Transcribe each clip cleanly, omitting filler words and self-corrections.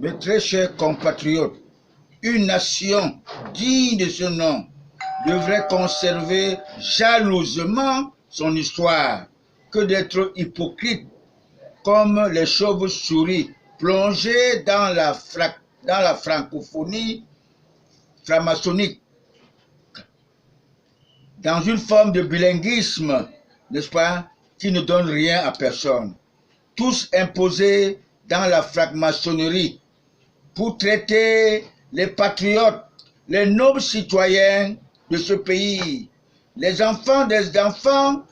Mes très chers compatriotes, une nation digne de ce nom devrait conserver jalousement son histoire que d'être hypocrite comme les chauves-souris plongés dans la francophonie franc-maçonnique, dans une forme de bilinguisme, n'est-ce pas, qui ne donne rien à personne. Tous imposés dans la franc-maçonnerie pour traiter les patriotes, les nobles citoyens de ce pays, les enfants des enfants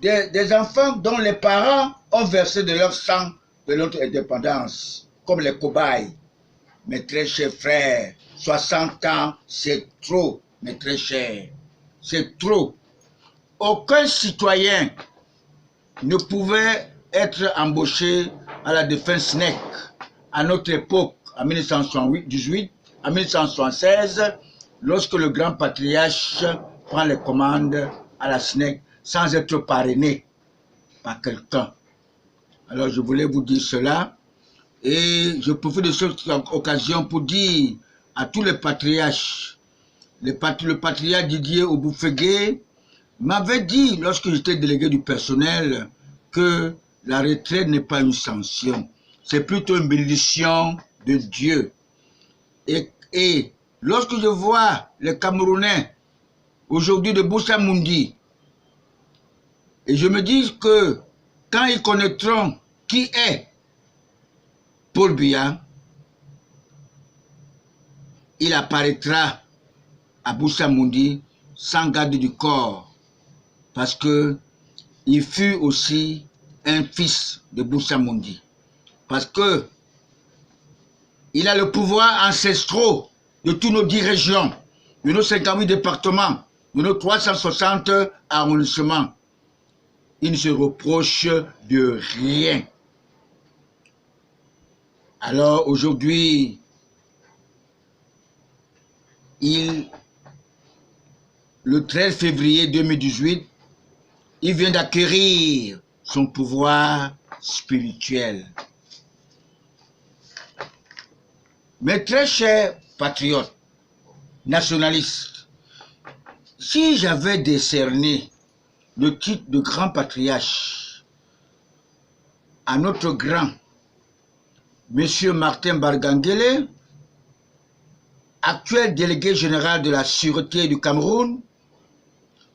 dont les parents ont versé de leur sang de notre indépendance, comme les cobayes. Mes très chers frères, 60 ans, c'est trop, mes très chers, c'est trop. Aucun citoyen ne pouvait être embauché à la défense SNEC à notre époque, en 1918, en 1976, lorsque le grand patriarche prend les commandes à la SNEC sans être parrainé par quelqu'un. Alors je voulais vous dire cela et je profite de cette occasion pour dire à tous les patriarches, le patriarche Didier Oboufégué m'avait dit lorsque j'étais délégué du personnel que la retraite n'est pas une sanction, c'est plutôt une bénédiction de Dieu. Et lorsque je vois les Camerounais aujourd'hui de Boussa Mundi, et je me dis que quand ils connaîtront qui est Paul Biya, il apparaîtra à Boussa Mundi sans garde du corps, parce que il fut aussi un fils de Boussa Mundi, parce que il a le pouvoir ancestral de tous nos 10 régions, de nos 58 départements, de nos 360 arrondissements. Il ne se reproche de rien. Alors aujourd'hui, le 13 février 2018, il vient d'acquérir son pouvoir spirituel. Mes très chers patriotes, nationalistes, si j'avais décerné le titre de grand patriarche à notre grand Monsieur Martin Bargangele, actuel délégué général de la Sûreté du Cameroun,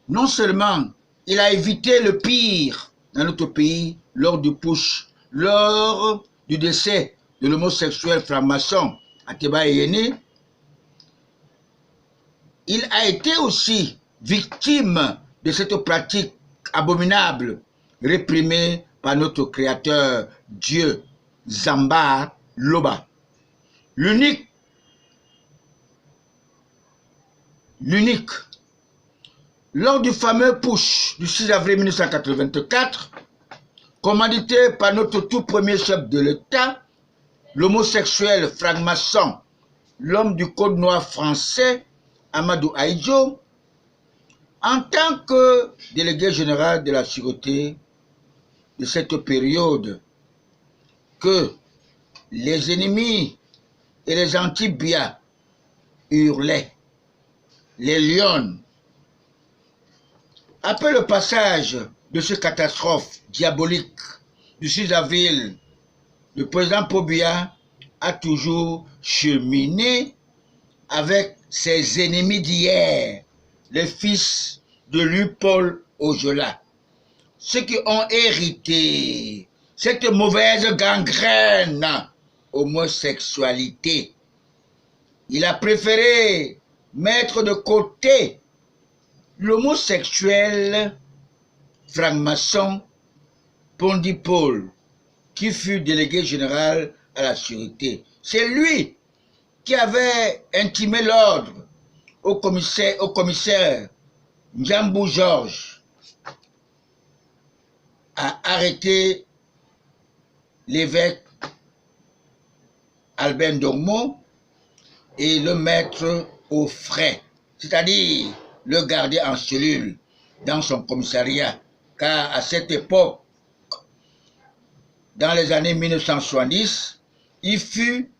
non seulement il a évité le pire dans notre pays lors du putsch, lors du décès de l'homosexuel franc-maçon Ateba Eyene, il a été aussi victime de cette pratique abominable réprimée par notre créateur Dieu Zamba Loba. L'unique, lors du fameux putsch du 6 avril 1984, commandité par notre tout premier chef de l'État, l'homosexuel franc-maçon, l'homme du code noir français, Amadou Ahidjo, en tant que délégué général de la sûreté de cette période, que les ennemis et les anti-Biya hurlaient, les lions. Après le passage de cette catastrophe diabolique du 6 avril, le président Paul Biya a toujours cheminé avec ses ennemis d'hier, les fils de Louis-Paul Ojola, ceux qui ont hérité cette mauvaise gangrène homosexualité. Il a préféré mettre de côté l'homosexuel franc-maçon Pondi Paul, qui fut délégué général à la sûreté. C'est lui qui avait intimé l'ordre au commissaire Njambou Georges à arrêter l'évêque Albert Ndongmo et le mettre au frais, c'est-à-dire le garder en cellule dans son commissariat, car à cette époque, dans les années 1970, il fut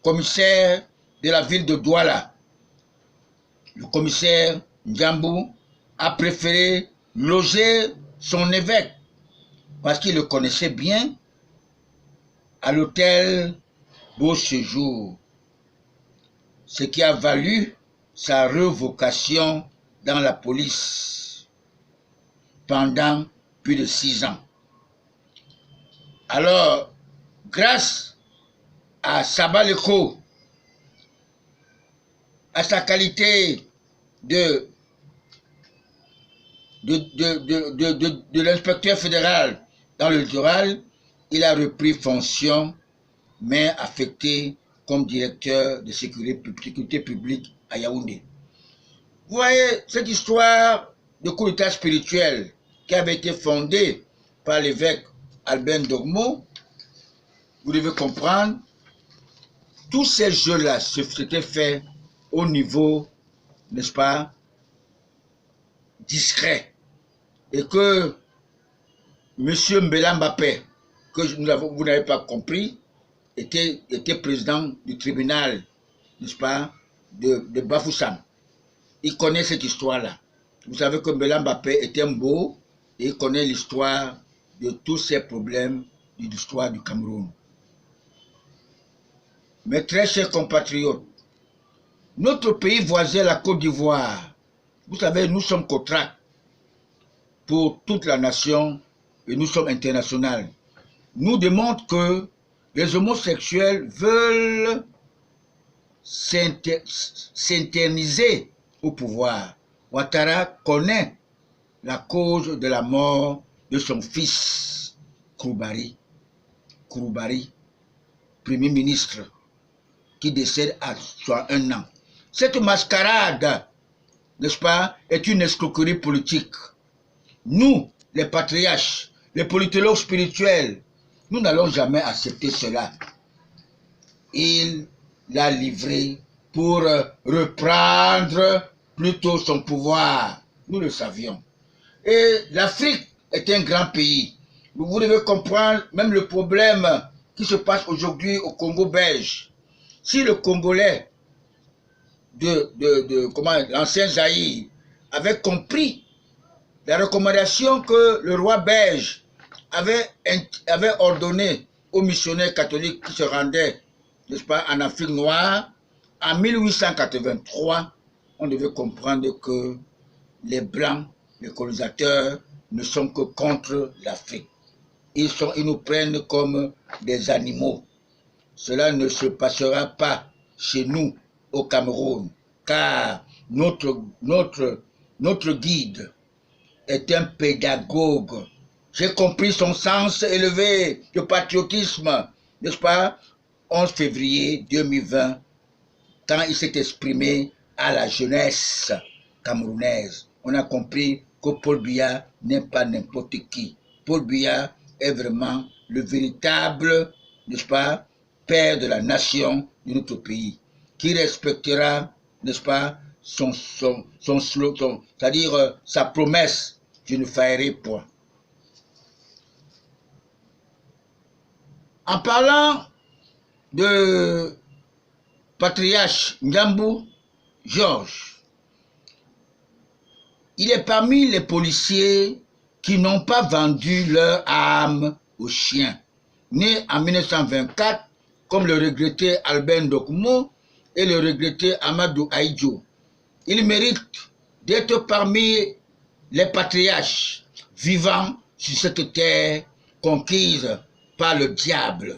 commissaire de la ville de Douala, le commissaire Njambou, a préféré loger son évêque parce qu'il le connaissait bien à l'hôtel Beau Séjour, ce qui a valu sa révocation dans la police pendant plus de 6 ans. Alors, grâce à Sabaleko, à sa qualité de l'inspecteur fédéral dans le littoral, il a repris fonction, mais affecté comme directeur de sécurité publique à Yaoundé. Vous voyez, cette histoire de coup d'état spirituel qui avait été fondée par l'évêque Albin Dogmo, vous devez comprendre, tous ces jeux-là s'étaient faits au niveau, n'est-ce pas, discret. Et que M. Mbela Mbappé, que vous n'avez pas compris, était président du tribunal, n'est-ce pas, de Bafoussam. Il connaît cette histoire-là. Vous savez que Mbela Mbappé est un beau et il connaît l'histoire de tous ces problèmes de l'histoire du Cameroun. Mes très chers compatriotes, notre pays voisin, la Côte d'Ivoire, vous savez, nous sommes contrats pour toute la nation et nous sommes internationaux. Nous démontrent que les homosexuels veulent s'interniser au pouvoir. Ouattara connaît la cause de la mort de son fils, Kouroubari, Premier ministre, qui décède à 61 ans. Cette mascarade, n'est-ce pas, est une escroquerie politique. Nous, les patriarches, les politologues spirituels, nous n'allons jamais accepter cela. Il l'a livré pour reprendre plutôt son pouvoir. Nous le savions. Et l'Afrique est un grand pays. Vous devez comprendre même le problème qui se passe aujourd'hui au Congo belge. Si le Congolais l'ancien Zaïre avait compris la recommandation que le roi belge avait ordonné aux missionnaires catholiques qui se rendaient, n'est-ce pas, en Afrique noire, en 1883, on devait comprendre que les Blancs, les colonisateurs, ne sont que contre l'Afrique. Ils nous prennent comme des animaux. Cela ne se passera pas chez nous, au Cameroun, car notre guide est un pédagogue. J'ai compris son sens élevé de patriotisme, n'est-ce pas, 11 février 2020, quand il s'est exprimé à la jeunesse camerounaise. On a compris que Paul Biya n'est pas n'importe qui. Paul Biya est vraiment le véritable, n'est-ce pas, père de la nation de notre pays, qui respectera, n'est-ce pas, son slogan, c'est-à-dire sa promesse, je ne faillirai point. En parlant de patriarche Njambou Georges, il est parmi les policiers qui n'ont pas vendu leur âme aux chiens. Né en 1924, comme le regretté Albin Dogmo et le regretté Amadou Aïdjo, il mérite d'être parmi les patriarches vivants sur cette terre conquise par le diable.